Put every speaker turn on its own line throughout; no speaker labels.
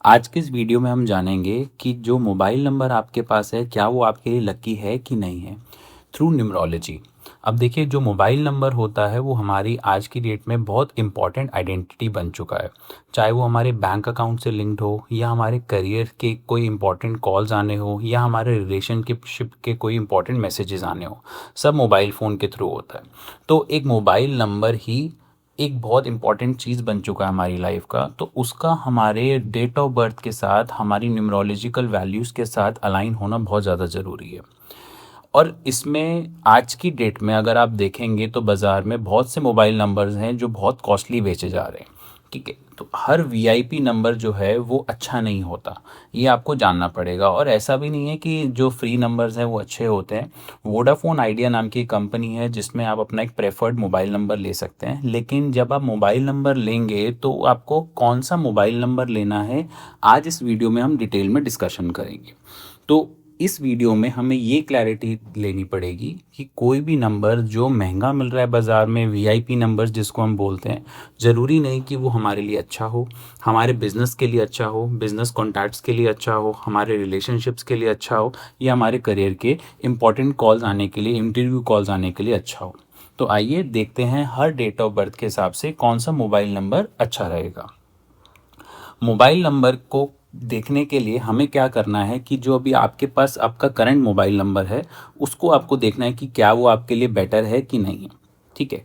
आज के इस वीडियो में हम जानेंगे कि जो मोबाइल नंबर आपके पास है क्या वो आपके लिए लकी है कि नहीं है थ्रू न्यूमरोलॉजी। अब देखिए, जो मोबाइल नंबर होता है वो हमारी आज की डेट में बहुत इंपॉर्टेंट आइडेंटिटी बन चुका है। चाहे वो हमारे बैंक अकाउंट से लिंक्ड हो या हमारे करियर के कोई इंपॉर्टेंट कॉल्स आने हो या हमारे रिलेशनशिप के कोई इंपॉर्टेंट मैसेजेस आने हो, सब मोबाइल फ़ोन के थ्रू होता है। तो एक मोबाइल नंबर ही एक बहुत इंपॉर्टेंट चीज़ बन चुका है हमारी लाइफ का, तो उसका हमारे डेट ऑफ बर्थ के साथ, हमारी न्यूमरोलॉजिकल वैल्यूज़ के साथ अलाइन होना बहुत ज़्यादा ज़रूरी है। और इसमें आज की डेट में अगर आप देखेंगे तो बाज़ार में बहुत से मोबाइल नंबर्स हैं जो बहुत कॉस्टली बेचे जा रहे हैं। ठीक है, तो हर वीआईपी नंबर जो है वो अच्छा नहीं होता, ये आपको जानना पड़ेगा। और ऐसा भी नहीं है कि जो फ्री नंबर्स हैं वो अच्छे होते हैं। वोडाफोन आइडिया नाम की कंपनी है जिसमें आप अपना एक प्रेफर्ड मोबाइल नंबर ले सकते हैं, लेकिन जब आप मोबाइल नंबर लेंगे तो आपको कौन सा मोबाइल नंबर लेना है, आज इस वीडियो में हम डिटेल में डिस्कशन करेंगे। तो इस वीडियो में हमें ये क्लैरिटी लेनी पड़ेगी कि कोई भी नंबर जो महंगा मिल रहा है बाज़ार में, वीआईपी नंबर्स जिसको हम बोलते हैं, ज़रूरी नहीं कि वो हमारे लिए अच्छा हो, हमारे बिज़नेस के लिए अच्छा हो, बिज़नेस कॉन्टैक्ट्स के लिए अच्छा हो, हमारे रिलेशनशिप्स के लिए अच्छा हो, या हमारे करियर के इंपॉर्टेंट कॉल्स आने के लिए, इंटरव्यू कॉल्स आने के लिए अच्छा हो। तो आइए देखते हैं हर डेट ऑफ बर्थ के हिसाब से कौन सा मोबाइल नंबर अच्छा रहेगा। मोबाइल नंबर को देखने के लिए हमें क्या करना है कि जो अभी आपके पास आपका करंट मोबाइल नंबर है उसको आपको देखना है कि क्या वो आपके लिए बेटर है कि नहीं है। ठीक है,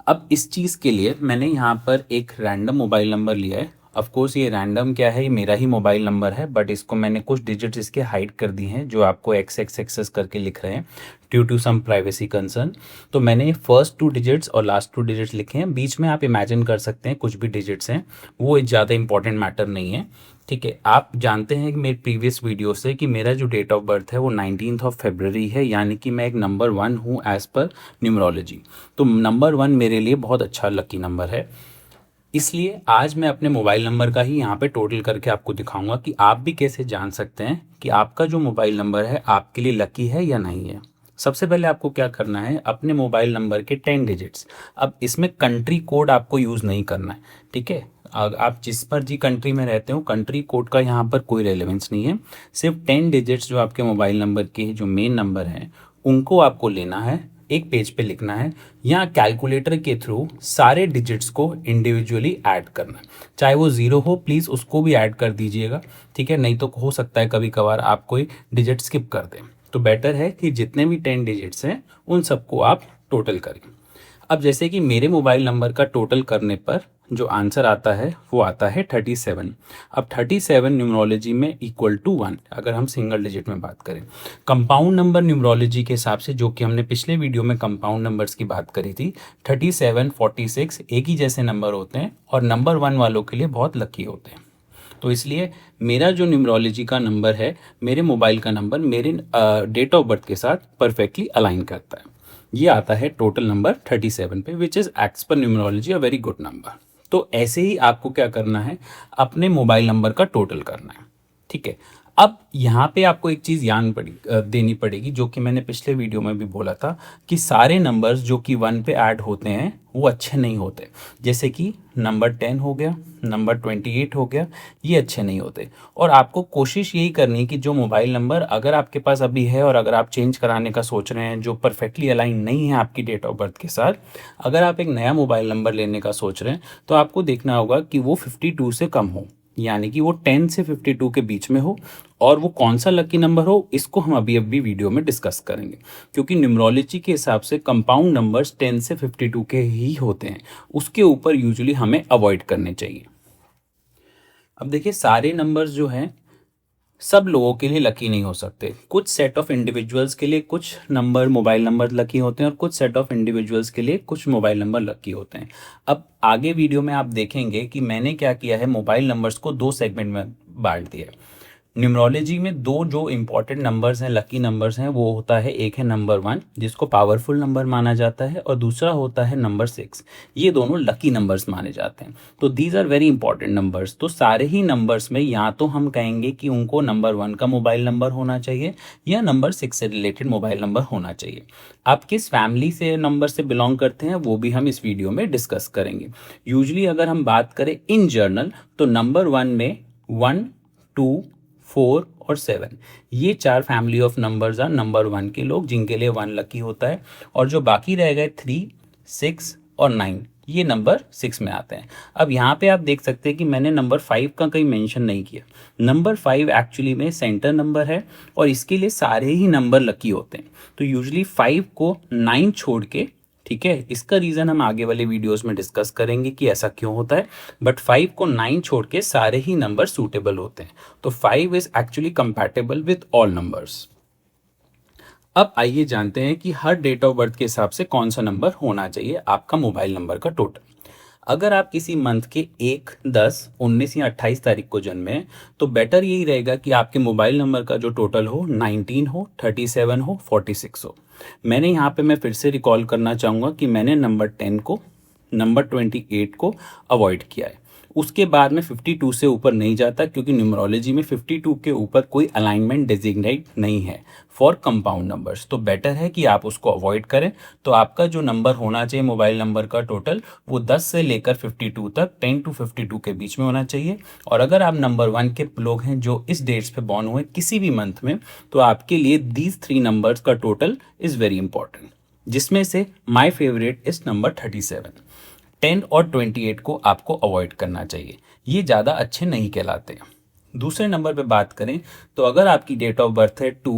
अब इस चीज़ के लिए मैंने यहाँ पर एक रैंडम मोबाइल नंबर लिया है। ऑफ कोर्स ये रैंडम क्या है, ये मेरा ही मोबाइल नंबर है, बट इसको मैंने कुछ डिजिट्स इसके हाइड कर दी हैं जो आपको एक्स एक्स एक्सेस करके लिख रहे हैं due to some privacy concern. तो मैंने फर्स्ट 2 डिजिट्स और लास्ट 2 डिजिट्स लिखे हैं, बीच में आप इमेजिन कर सकते हैं कुछ भी डिजिट्स हैं, वो एक ज़्यादा इंपॉर्टेंट मैटर नहीं है। ठीक है, आप जानते हैं कि मेरे प्रीवियस वीडियो से कि मेरा जो डेट ऑफ बर्थ है वो 19 फरवरी है, यानी कि मैं एक नंबर 1 हूँ एज़ पर न्यूमरोलॉजी। तो नंबर 1 मेरे लिए बहुत अच्छा लकी नंबर है। इसलिए आज मैं अपने मोबाइल नंबर का ही यहाँ पे टोटल करके आपको दिखाऊंगा कि आप भी कैसे जान सकते हैं कि आपका जो मोबाइल नंबर है आपके लिए लकी है या नहीं है। सबसे पहले आपको क्या करना है, अपने मोबाइल नंबर के 10 डिजिट्स, अब इसमें कंट्री कोड आपको यूज़ नहीं करना है। ठीक है, आप जिस पर जी कंट्री में रहते हो, कंट्री कोड का यहाँ पर कोई रेलेवेंस नहीं है। सिर्फ 10 डिजिट्स जो आपके मोबाइल नंबर के जो मेन नंबर हैं उनको आपको लेना है, एक पेज पे लिखना है, या कैलकुलेटर के थ्रू सारे डिजिट्स को इंडिविजुअली ऐड करना है। चाहे वो ज़ीरो हो, प्लीज़ उसको भी ऐड कर दीजिएगा। ठीक है, नहीं तो हो सकता है कभी कभार आप कोई डिजिट स्किप कर दें, तो बेटर है कि जितने भी 10 डिजिट्स हैं उन सबको आप टोटल करें। अब जैसे कि मेरे मोबाइल नंबर का टोटल करने पर जो आंसर आता है वो आता है 37। अब 37 न्यूमरोलॉजी में इक्वल टू 1, अगर हम सिंगल डिजिट में बात करें। कंपाउंड नंबर न्यूमरोलॉजी के हिसाब से, जो कि हमने पिछले वीडियो में कंपाउंड नंबर्स की बात करी थी, 37, 46 एक ही जैसे नंबर होते हैं और नंबर 1 वालों के लिए बहुत लकी होते हैं। तो इसलिए मेरा जो न्यूमरोलॉजी का नंबर है, मेरे मोबाइल का नंबर मेरे डेट ऑफ बर्थ के साथ परफेक्टली अलाइन करता है। ये आता है टोटल नंबर 37 पे, विच इज़ एक्स पर numerology a very good number. तो ऐसे ही आपको क्या करना है, अपने मोबाइल नंबर का टोटल करना है। ठीक है, अब यहाँ पे आपको एक चीज़ देनी पड़ेगी, जो कि मैंने पिछले वीडियो में भी बोला था कि सारे नंबर्स जो कि 1 पे ऐड होते हैं वो अच्छे नहीं होते। जैसे कि नंबर 10 हो गया, नंबर 28 हो गया, ये अच्छे नहीं होते। और आपको कोशिश यही करनी है कि जो मोबाइल नंबर अगर आपके पास अभी है और अगर आप चेंज कराने का सोच रहे हैं, जो परफेक्टली अलाइन नहीं है आपकी डेट ऑफ बर्थ के साथ, अगर आप एक नया मोबाइल नंबर लेने का सोच रहे हैं तो आपको देखना होगा कि वो 52 से कम हो, यानी कि वो 10 से 52 के बीच में हो। और वो कौन सा लकी नंबर हो, इसको हम अभी अभी वीडियो में डिस्कस करेंगे, क्योंकि न्यूमरोलॉजी के हिसाब से कंपाउंड नंबर्स 10 से 52 के ही होते हैं, उसके ऊपर यूजुअली हमें अवॉइड करने चाहिए। अब देखिए, सारे नंबर्स जो हैं सब लोगों के लिए लकी नहीं हो सकते। कुछ सेट ऑफ इंडिविजुअल्स के लिए कुछ मोबाइल नंबर लकी होते हैं और कुछ सेट ऑफ इंडिविजुअल्स के लिए कुछ मोबाइल नंबर लकी होते हैं। अब आगे वीडियो में आप देखेंगे कि मैंने क्या किया है, मोबाइल नंबर्स को 2 सेगमेंट में बांट दिया है। न्यूमरोलॉजी में 2 जो इंपॉर्टेंट नंबर्स हैं, लकी नंबर्स हैं, वो होता है, एक है नंबर 1 जिसको पावरफुल नंबर माना जाता है, और दूसरा होता है नंबर 6। ये दोनों लकी नंबर्स माने जाते हैं। तो these are very important numbers. तो सारे ही नंबर्स में या तो हम कहेंगे कि उनको नंबर 1 का मोबाइल नंबर होना चाहिए या नंबर 6 से रिलेटेड मोबाइल नंबर होना चाहिए। आप किस फैमिली से नंबर से बिलोंग करते हैं वो भी हम इस वीडियो में डिस्कस करेंगे। यूजली अगर हम बात करें इन जर्नल, तो नंबर 1 में 1, 2, 4 और 7, ये 4 family of numbers are number 1 के लोग जिनके लिए 1 लकी होता है। और जो बाकी रह गए 3, 6 और 9, ये नंबर 6 में आते हैं। अब यहाँ पे आप देख सकते हैं कि मैंने नंबर 5 का कहीं मेंशन नहीं किया। नंबर 5 एक्चुअली में सेंटर नंबर है और इसके लिए सारे ही नंबर लकी होते हैं। तो यूजुअली 5 को 9 छोड़ के, ठीक है, इसका रीज़न हम आगे वाले वीडियोस में डिस्कस करेंगे कि ऐसा क्यों होता है, बट 5 को 9 छोड़ के सारे ही नंबर सूटेबल होते हैं। तो 5 is actually compatible with all numbers. अब आइए जानते हैं कि हर डेट ऑफ बर्थ के हिसाब से कौन सा नंबर होना चाहिए आपका मोबाइल नंबर का टोटल। अगर आप किसी मंथ के 1, 10, 19 या 28 तारीख को जन्मे हैं तो बेटर यही रहेगा कि आपके मोबाइल नंबर का जो टोटल हो 19 हो, 37 हो, 46 हो। मैंने यहाँ पे मैं फिर से रिकॉल करना चाहूँगा कि मैंने नंबर 10 को, नंबर 28 को अवॉइड किया है। उसके बाद में 52 से ऊपर नहीं जाता क्योंकि न्यूमरोलॉजी में 52 के ऊपर कोई अलाइनमेंट डेजिग्नेट नहीं है फॉर कंपाउंड नंबर्स। तो बेटर है कि आप उसको अवॉइड करें। तो आपका जो नंबर होना चाहिए मोबाइल नंबर का टोटल, वो 10 से लेकर 52 तक, 10 to 52 के बीच में होना चाहिए। और अगर आप नंबर 1 के लोग हैं जो इस डेट्स पे बॉर्न हुए किसी भी मंथ में, तो आपके लिए दीज 3 नंबर्स का टोटल इज़ वेरी इंपॉर्टेंट, जिसमें से माई फेवरेट इज नंबर 37। 10 और 28 को आपको अवॉइड करना चाहिए, ये ज़्यादा अच्छे नहीं कहलाते। दूसरे नंबर पे बात करें तो अगर आपकी डेट ऑफ बर्थ है 2,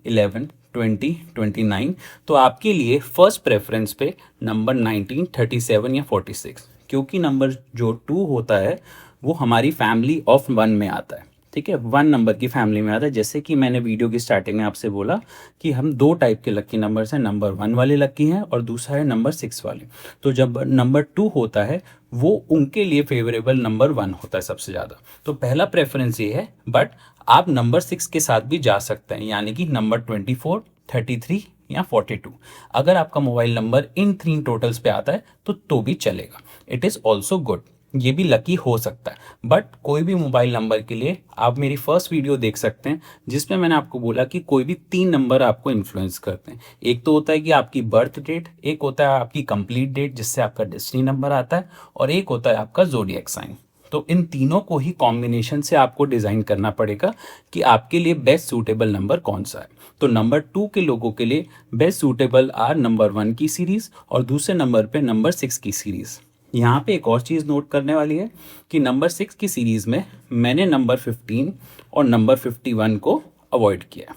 11, 20, 29, तो आपके लिए फर्स्ट प्रेफरेंस पे नंबर 19, 37 या 46, क्योंकि नंबर जो 2 होता है वो हमारी फैमिली ऑफ 1 में आता है। ठीक है, 1 नंबर की फैमिली में आता है। जैसे कि मैंने वीडियो की स्टार्टिंग में आपसे बोला कि हम 2 टाइप के लकी नंबर्स हैं, नंबर 1 वाले लकी हैं और दूसरा है नंबर 6 वाले। तो जब नंबर 2 होता है वो उनके लिए फेवरेबल नंबर 1 होता है सबसे ज़्यादा। तो पहला प्रेफरेंस ये है, बट आप नंबर 6 के साथ भी जा सकते हैं, यानी कि नंबर 24, 33 या 42। अगर आपका मोबाइल नंबर इन 3 टोटल्स पे आता है तो भी चलेगा, इट इज़ ऑल्सो गुड, ये भी लकी हो सकता है। बट कोई भी मोबाइल नंबर के लिए आप मेरी फर्स्ट वीडियो देख सकते हैं जिसमें मैंने आपको बोला कि कोई भी 3 नंबर आपको इन्फ्लुएंस करते हैं। एक तो होता है कि आपकी बर्थ डेट, एक होता है आपकी कंप्लीट डेट जिससे आपका डेस्टिनी नंबर आता है, और एक होता है आपका ज़ोडिएक साइन। तो इन तीनों को ही कॉम्बिनेशन से आपको डिज़ाइन करना पड़ेगा कि आपके लिए बेस्ट सूटेबल नंबर कौन सा है। तो नंबर 2 के लोगों के लिए बेस्ट सूटेबल आर नंबर 1 की सीरीज़ और दूसरे नंबर पे नंबर 6 की सीरीज़। यहाँ पे एक और चीज़ नोट करने वाली है कि नंबर 6 की सीरीज़ में मैंने नंबर 15 और नंबर 51 को अवॉइड किया।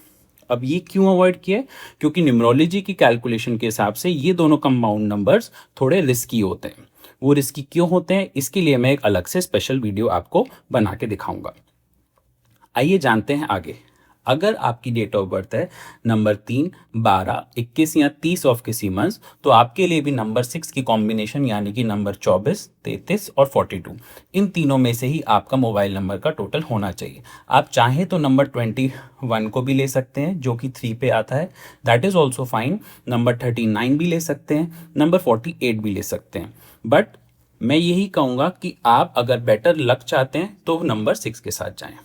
अब ये क्यों अवॉइड किया? क्योंकि न्यूमरोलॉजी की कैलकुलेशन के हिसाब से ये दोनों कंपाउंड नंबर्स थोड़े रिस्की होते हैं। वो रिस्की क्यों होते हैं इसके लिए मैं एक अलग से स्पेशल वीडियो आपको बना के दिखाऊंगा। आइए जानते हैं आगे। अगर आपकी डेट ऑफ बर्थ है नंबर 3, 12, 21 या 30 ऑफ किसी मंथ, तो आपके लिए भी नंबर 6 की कॉम्बिनेशन यानी कि नंबर 24, 33 और 42, इन तीनों में से ही आपका मोबाइल नंबर का टोटल होना चाहिए। आप चाहें तो नंबर 21 को भी ले सकते हैं जो कि 3 पे आता है, that is also fine. Number 39 भी ले सकते हैं, नंबर 48 भी ले सकते हैं। बट मैं यही कहूँगा कि आप अगर बेटर लक चाहते हैं तो नंबर 6 के साथ जाएं।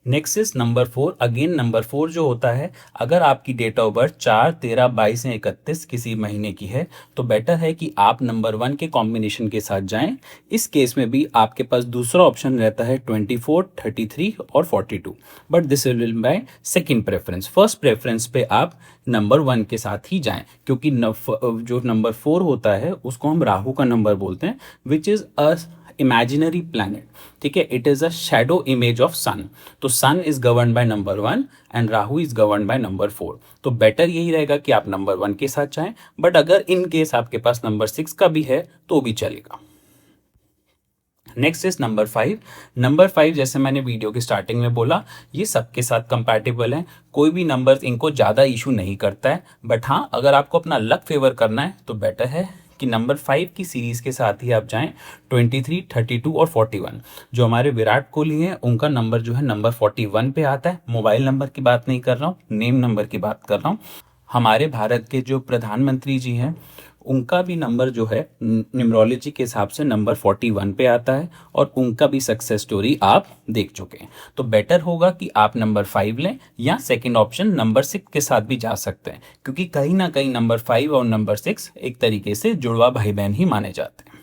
Next is number 4। Again number 4 जो होता है, अगर आपकी डेट ऑफ बर्थ 4, 13, 22 या 31 किसी महीने की है तो बेटर है कि आप नंबर 1 के कॉम्बिनेशन के साथ जाएं। इस केस में भी आपके पास दूसरा ऑप्शन रहता है 24, 33 और 42, but this will be my second preference. First preference पे आप नंबर 1 के साथ ही जाएं, क्योंकि जो नंबर 4 होता है उसको हम राहु का नंबर बोलते हैं, which is a imaginary planet. ठीक है, it is a shadow image of sun. तो sun is govern by number 1 and Rahu is govern by number 4। तो बेटर यही रहेगा कि आप नंबर 1 के साथ जाएं, बट अगर इन केस आपके पास नंबर 6 का भी है तो भी चलेगा। Next is number 5। नंबर 5 जैसे मैंने वीडियो की स्टार्टिंग में बोला, ये सबके साथ कंपैटिबल है, कोई भी नंबर इनको ज़्यादा इशू नहीं करता है। बट हाँ, अगर आपको अपना लक फेवर करना है तो बेटर है कि नंबर 5 की सीरीज़ के साथ ही आप जाएं। 23, 32 और 41 जो हमारे विराट कोहली हैं उनका नंबर जो है नंबर 41 पे आता है। मोबाइल नंबर की बात नहीं कर रहा हूँ, नेम नंबर की बात कर रहा हूँ। हमारे भारत के जो प्रधानमंत्री जी हैं उनका भी नंबर जो है न्यूमरोलॉजी के हिसाब से नंबर 41 पे आता है और उनका भी सक्सेस स्टोरी आप देख चुके हैं। तो बेटर होगा कि आप नंबर 5 लें या सेकंड ऑप्शन नंबर 6 के साथ भी जा सकते हैं, क्योंकि कहीं ना कहीं नंबर 5 और नंबर 6 एक तरीके से जुड़वा भाई बहन ही माने जाते हैं।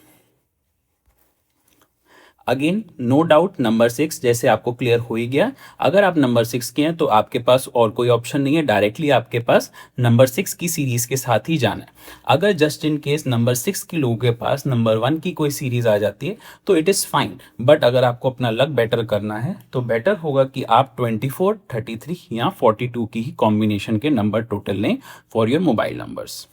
अगेन नो डाउट नंबर 6 जैसे आपको क्लियर हो ही गया। अगर आप नंबर 6 के हैं तो आपके पास और कोई ऑप्शन नहीं है, डायरेक्टली आपके पास नंबर 6 की सीरीज के साथ ही जाना है। अगर जस्ट इन केस नंबर 6 के लोगों के पास नंबर 1 की कोई सीरीज आ जाती है तो इट इज़ फाइन, बट अगर आपको अपना लक बेटर करना है तो बेटर होगा कि आप 24, 33 या 42 की ही कॉम्बिनेशन के नंबर टोटल लें for your mobile numbers.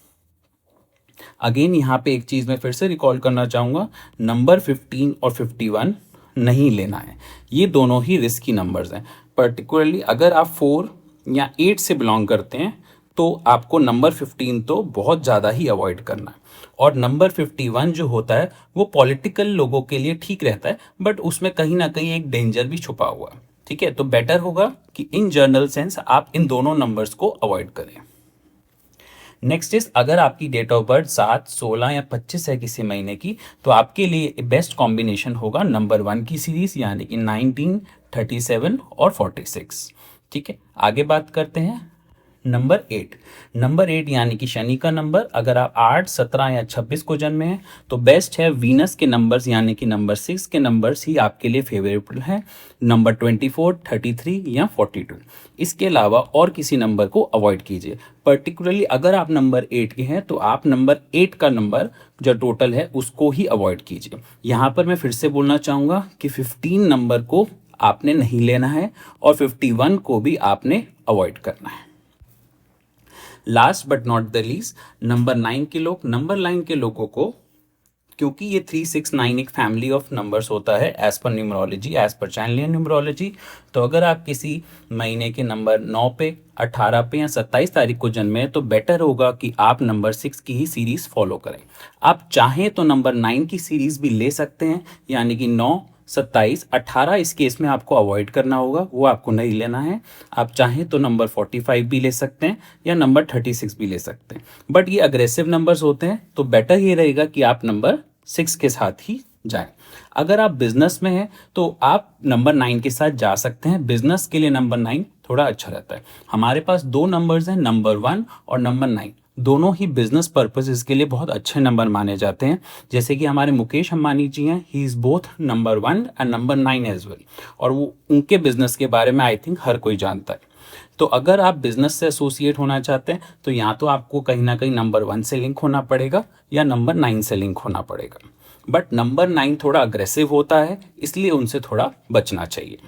Again यहाँ पे एक चीज़ मैं फिर से रिकॉल करना चाहूँगा, नंबर 15 और 51 नहीं लेना है। ये दोनों ही रिस्की नंबर्स हैं। पर्टिकुलरली अगर आप 4 या 8 से बिलोंग करते हैं तो आपको नंबर 15 तो बहुत ज़्यादा ही अवॉइड करना है। और नंबर 51 जो होता है वो पॉलिटिकल लोगों के लिए ठीक रहता है, बट उसमें कहीं ना कहीं एक डेंजर भी छुपा हुआ है। ठीक है, तो बेटर होगा कि इन जनरल सेंस आप इन दोनों नंबर्स को अवॉइड करें। नेक्स्ट इज, अगर आपकी डेट ऑफ बर्थ 7, 16 या 25 है किसी महीने की, तो आपके लिए बेस्ट कॉम्बिनेशन होगा नंबर 1 की सीरीज यानी कि 19, 37 और 46। ठीक है, आगे बात करते हैं नंबर 8 यानी कि शनि का नंबर। अगर आप 8, 17 या 26 को जन्मे हैं तो बेस्ट है वीनस के नंबर्स यानी कि नंबर 6 के नंबर्स ही आपके लिए फेवरेबल है, नंबर 24, 33 या 42। इसके अलावा और किसी नंबर को अवॉइड कीजिए। पर्टिकुलरली अगर आप नंबर 8 के हैं तो आप नंबर 8 का नंबर जो टोटल है उसको ही अवॉइड कीजिए। यहाँ पर मैं फिर से बोलना चाहूँगा कि 15 नंबर को आपने नहीं लेना है और 51 को भी आपने अवॉइड करना है। Last but not the least, number 9 के लोगों को, क्योंकि ये 3, 6, 9 एक फैमिली ऑफ नंबर्स होता है as per numerology, as per चैनलियन numerology. तो अगर आप किसी महीने के नंबर 9 पे, 18 पे या 27 तारीख को जन्मे हैं तो बेटर होगा कि आप नंबर 6 की ही सीरीज फॉलो करें। आप चाहें तो नंबर 9 की सीरीज भी ले सकते हैं यानी कि 9, 27, 18 इस केस में आपको अवॉइड करना होगा, वो आपको नहीं लेना है। आप चाहें तो नंबर 45 भी ले सकते हैं या नंबर 36 भी ले सकते हैं, बट ये अग्रेसिव नंबर्स होते हैं तो बेटर ये रहेगा कि आप नंबर 6 के साथ ही जाएं। अगर आप बिजनेस में हैं तो आप नंबर 9 के साथ जा सकते हैं। बिजनेस के लिए नंबर 9 थोड़ा अच्छा रहता है। हमारे पास 2 नंबर्स हैं, नंबर 1 और नंबर 9। दोनों ही बिजनेस पर्पसेस के लिए बहुत अच्छे नंबर माने जाते हैं। जैसे कि हमारे मुकेश अंबानी जी हैं, he is both number 1 and number 9 as well, और वो उनके बिजनेस के बारे में आई थिंक हर कोई जानता है। तो अगर आप बिजनेस से एसोसिएट होना चाहते हैं तो या तो आपको कहीं ना कहीं नंबर 1 से लिंक होना पड़ेगा या नंबर 9 से लिंक होना पड़ेगा, बट नंबर 9 थोड़ा अग्रेसिव होता है इसलिए उनसे थोड़ा बचना चाहिए।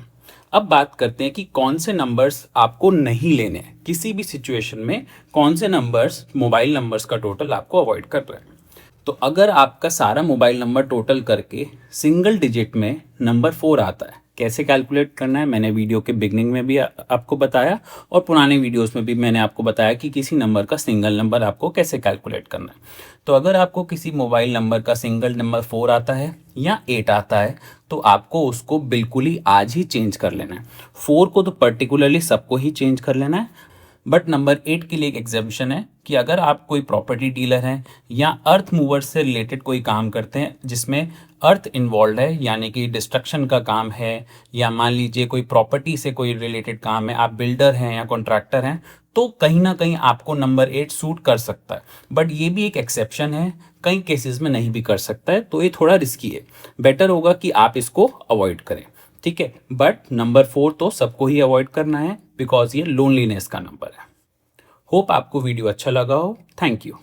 अब बात करते हैं कि कौन से नंबर्स आपको नहीं लेने हैं किसी भी सिचुएशन में, कौन से नंबर्स मोबाइल नंबर्स का टोटल आपको अवॉइड कर रहे हैं। तो अगर आपका सारा मोबाइल नंबर टोटल करके सिंगल डिजिट में नंबर 4 आता है, कैसे कैलकुलेट करना है मैंने वीडियो के बिगनिंग में भी आपको बताया और पुराने वीडियोस में भी मैंने आपको बताया कि किसी नंबर का सिंगल नंबर आपको कैसे कैलकुलेट करना है। तो अगर आपको किसी मोबाइल नंबर का सिंगल नंबर 4 आता है या 8 आता है तो आपको उसको बिल्कुल ही आज ही चेंज कर लेना है। 4 को तो पर्टिकुलरली सबको ही चेंज कर लेना है, बट नंबर 8 के लिए एक एग्जेम्पशन है कि अगर आप कोई प्रॉपर्टी डीलर हैं या अर्थ मूवर से रिलेटेड कोई काम करते हैं जिसमें अर्थ इन्वॉल्व है यानी कि डिस्ट्रक्शन का काम है, या मान लीजिए कोई प्रॉपर्टी से कोई रिलेटेड काम है, आप बिल्डर हैं या कॉन्ट्रैक्टर हैं, तो कहीं ना कहीं आपको नंबर 8 सूट कर सकता है। बट ये भी एक एक्सेप्शन है, कई केसेस में नहीं भी कर सकता है, तो ये थोड़ा रिस्की है। बेटर होगा कि आप इसको अवॉइड करें। ठीक है, बट नंबर 4 तो सबको ही अवॉइड करना है बिकॉज ये लोनलीनेस का नंबर है। होप आपको वीडियो अच्छा लगा हो। Thank you.